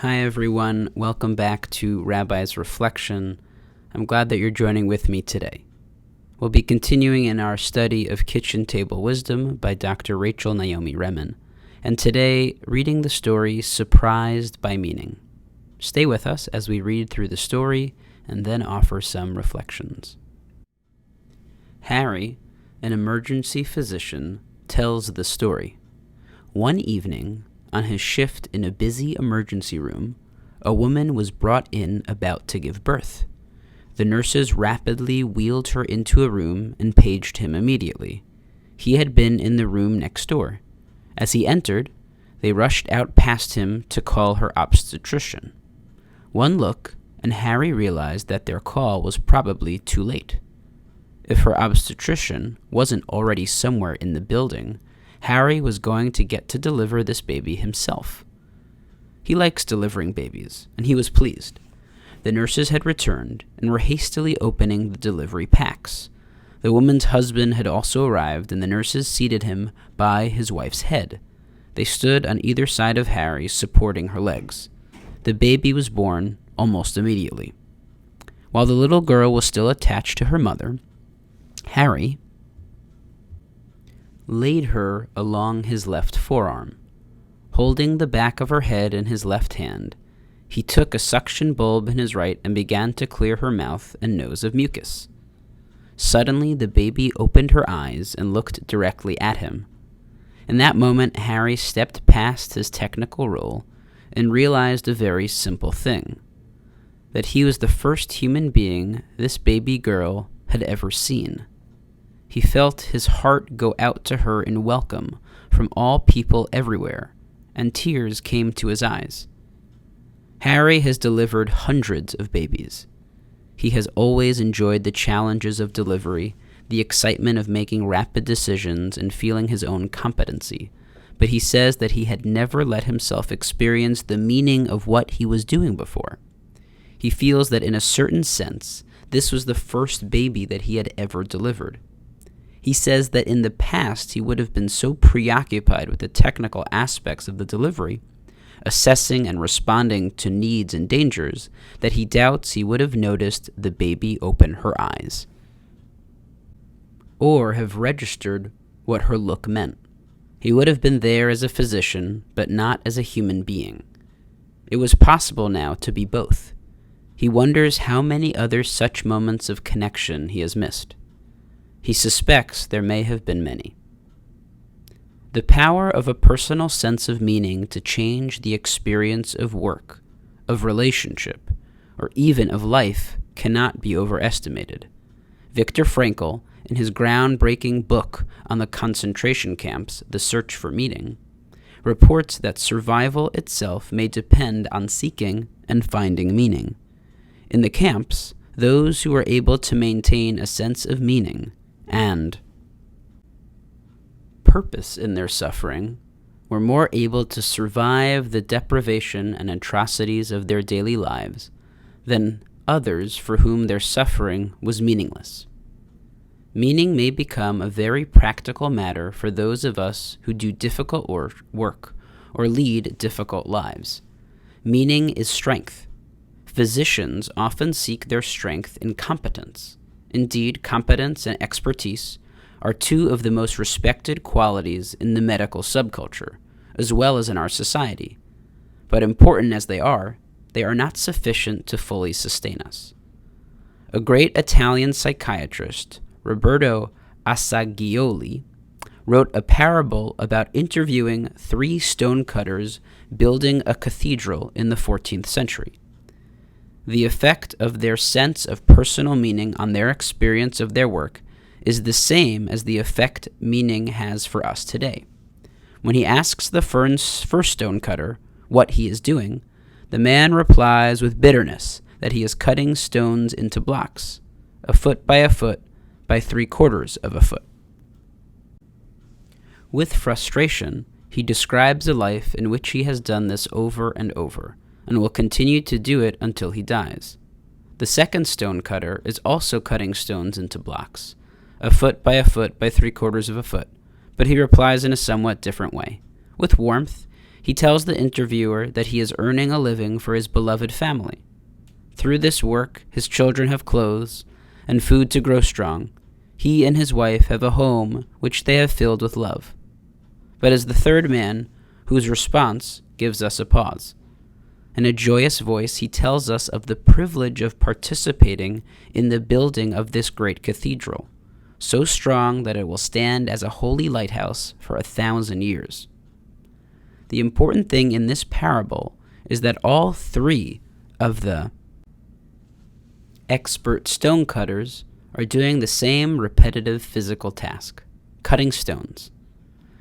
Hi everyone, welcome back to Rabbi's Reflection. I'm glad that you're joining with me today. We'll be continuing in our study of Kitchen Table Wisdom by Dr. Rachel Naomi Remen, and today reading the story Surprised by Meaning. Stay with us as we read through the story and then offer some reflections. Harry, an emergency physician, tells the story. One evening, on his shift in a busy emergency room, a woman was brought in about to give birth. The nurses rapidly wheeled her into a room and paged him immediately. He had been in the room next door. As he entered, they rushed out past him to call her obstetrician. One look, and Harry realized that their call was probably too late. If her obstetrician wasn't already somewhere in the building, Harry was going to get to deliver this baby himself. He likes delivering babies, and he was pleased. The nurses had returned and were hastily opening the delivery packs. The woman's husband had also arrived, and the nurses seated him by his wife's head. They stood on either side of Harry, supporting her legs. The baby was born almost immediately. While the little girl was still attached to her mother, Harry laid her along his left forearm. Holding the back of her head in his left hand, he took a suction bulb in his right and began to clear her mouth and nose of mucus. Suddenly, the baby opened her eyes and looked directly at him. In that moment, Harry stepped past his technical role and realized a very simple thing: that he was the first human being this baby girl had ever seen. He felt his heart go out to her in welcome from all people everywhere, and tears came to his eyes. Harry has delivered hundreds of babies. He has always enjoyed the challenges of delivery, the excitement of making rapid decisions and feeling his own competency, but he says that he had never let himself experience the meaning of what he was doing before. He feels that in a certain sense, this was the first baby that he had ever delivered. He says that in the past he would have been so preoccupied with the technical aspects of the delivery, assessing and responding to needs and dangers, that he doubts he would have noticed the baby open her eyes, or have registered what her look meant. He would have been there as a physician, but not as a human being. It was possible now to be both. He wonders how many other such moments of connection he has missed. He suspects there may have been many. The power of a personal sense of meaning to change the experience of work, of relationship, or even of life cannot be overestimated. Viktor Frankl, in his groundbreaking book on the concentration camps, The Search for Meaning, reports that survival itself may depend on seeking and finding meaning. In the camps, those who were able to maintain a sense of meaning and purpose in their suffering were more able to survive the deprivation and atrocities of their daily lives than others for whom their suffering was meaningless. Meaning may become a very practical matter for those of us who do difficult work or lead difficult lives. Meaning is strength. Physicians often seek their strength in competence. Indeed, competence and expertise are two of the most respected qualities in the medical subculture, as well as in our society. But important as they are not sufficient to fully sustain us. A great Italian psychiatrist, Roberto Assagioli, wrote a parable about interviewing 3 stonecutters building a cathedral in the 14th century. The effect of their sense of personal meaning on their experience of their work is the same as the effect meaning has for us today. When he asks the first stonecutter what he is doing, the man replies with bitterness that he is cutting stones into blocks, a foot by 3/4 of a foot. With frustration, he describes a life in which he has done this over and over, and will continue to do it until he dies. The second stonecutter is also cutting stones into blocks, a foot by 3/4 of a foot, but he replies in a somewhat different way. With warmth, He tells the interviewer that he is earning a living for his beloved family. Through this work, his children have clothes and food to grow strong. He and his wife have a home which they have filled with love. But as the third man, whose response gives us a pause. In a joyous voice, he tells us of the privilege of participating in the building of this great cathedral, so strong that it will stand as a holy lighthouse for 1,000 years. The important thing in this parable is that all three of the expert stonecutters are doing the same repetitive physical task, cutting stones.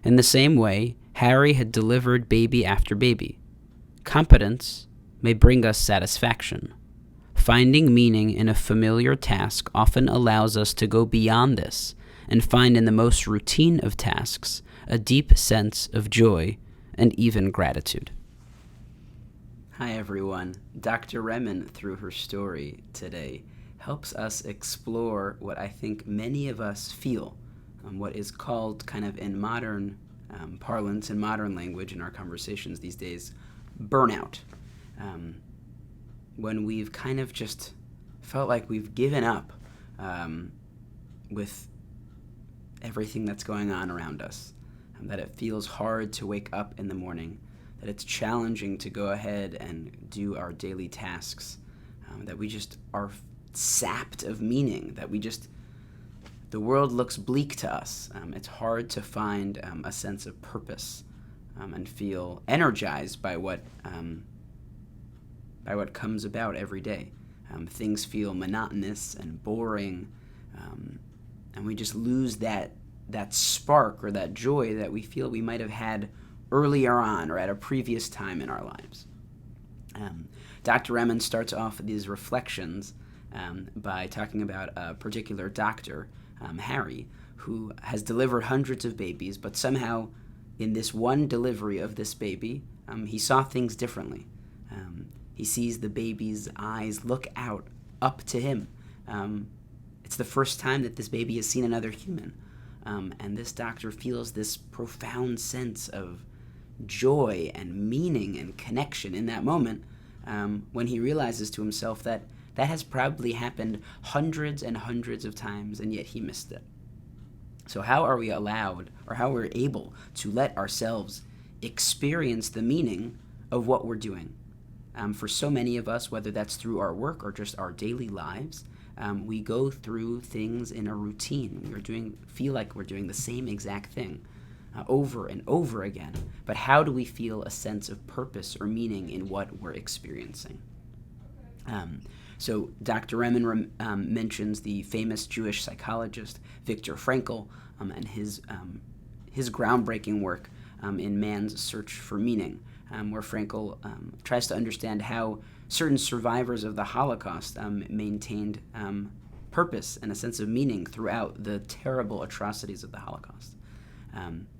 In the same way, Harry had delivered baby after baby. Competence may bring us satisfaction. Finding meaning in a familiar task often allows us to go beyond this and find in the most routine of tasks a deep sense of joy and even gratitude. Hi everyone. Dr. Remen, through her story today, helps us explore what I think many of us feel, what is called kind of in modern parlance, in modern language in our conversations these days, burnout. When we've kind of just felt like we've given up with everything that's going on around us, that it feels hard to wake up in the morning, that it's challenging to go ahead and do our daily tasks, that we just are sapped of meaning, that the world looks bleak to us. It's hard to find a sense of purpose and feel energized by what comes about every day. Things feel monotonous and boring, and we just lose that spark or that joy that we feel we might have had earlier on or at a previous time in our lives. Dr. Remen starts off these reflections by talking about a particular doctor, Harry, who has delivered hundreds of babies, but somehow in this one delivery of this baby, he saw things differently. He sees the baby's eyes look out up to him. It's the first time that this baby has seen another human. And this doctor feels this profound sense of joy and meaning and connection in that moment when he realizes to himself that has probably happened hundreds and hundreds of times, and yet he missed it. So how are we allowed, or how we're able to let ourselves experience the meaning of what we're doing? For so many of us, whether that's through our work or just our daily lives, we go through things in a routine. Feel like we're doing the same exact thing over and over again. But how do we feel a sense of purpose or meaning in what we're experiencing? So Dr. Remen mentions the famous Jewish psychologist Viktor Frankl and his groundbreaking work in Man's Search for Meaning, where Frankl tries to understand how certain survivors of the Holocaust maintained purpose and a sense of meaning throughout the terrible atrocities of the Holocaust.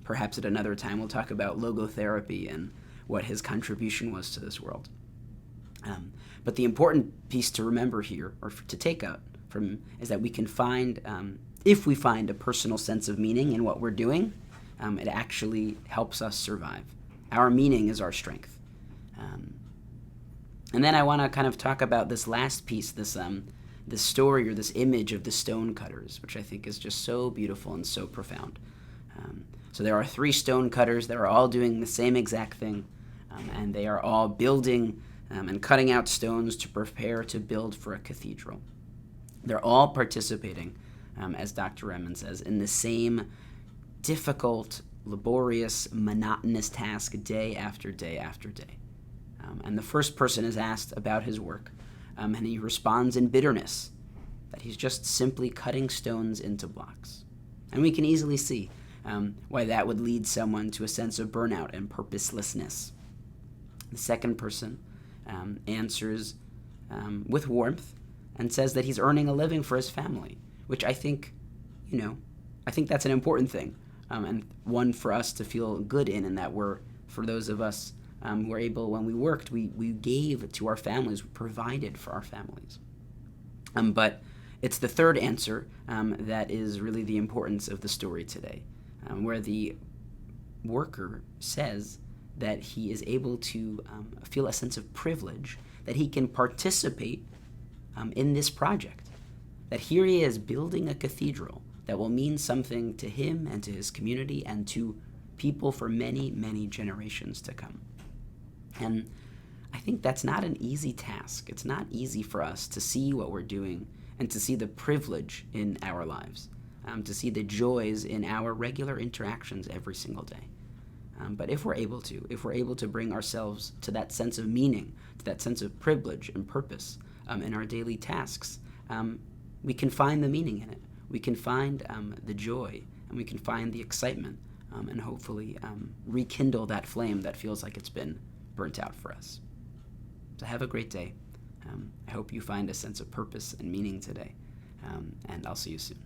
Perhaps at another time we'll talk about logotherapy and what his contribution was to this world. But the important piece to remember here, or to take out from, is that we can find, if we find a personal sense of meaning in what we're doing, it actually helps us survive. Our meaning is our strength. And then I want to kind of talk about this last piece, this story or this image of the stone cutters, which I think is just so beautiful and so profound. So there are 3 stone cutters that are all doing the same exact thing, and they are all building and cutting out stones to prepare to build for a cathedral. They're all participating, as Dr. Remen says, in the same difficult, laborious, monotonous task day after day after day. And the first person is asked about his work, and he responds in bitterness that he's just simply cutting stones into blocks. And we can easily see why that would lead someone to a sense of burnout and purposelessness. The second person answers with warmth and says that he's earning a living for his family, which I think that's an important thing, and one for us to feel good in that for those of us who are able, when we worked, we gave to our families, we provided for our families. But it's the third answer that is really the importance of the story today, where the worker says that he is able to feel a sense of privilege, that he can participate in this project, that here he is building a cathedral that will mean something to him and to his community and to people for many, many generations to come. And I think that's not an easy task. It's not easy for us to see what we're doing and to see the privilege in our lives, to see the joys in our regular interactions every single day. But if we're able to bring ourselves to that sense of meaning, to that sense of privilege and purpose in our daily tasks, we can find the meaning in it. We can find the joy, and we can find the excitement, and hopefully rekindle that flame that feels like it's been burnt out for us. So have a great day. I hope you find a sense of purpose and meaning today, and I'll see you soon.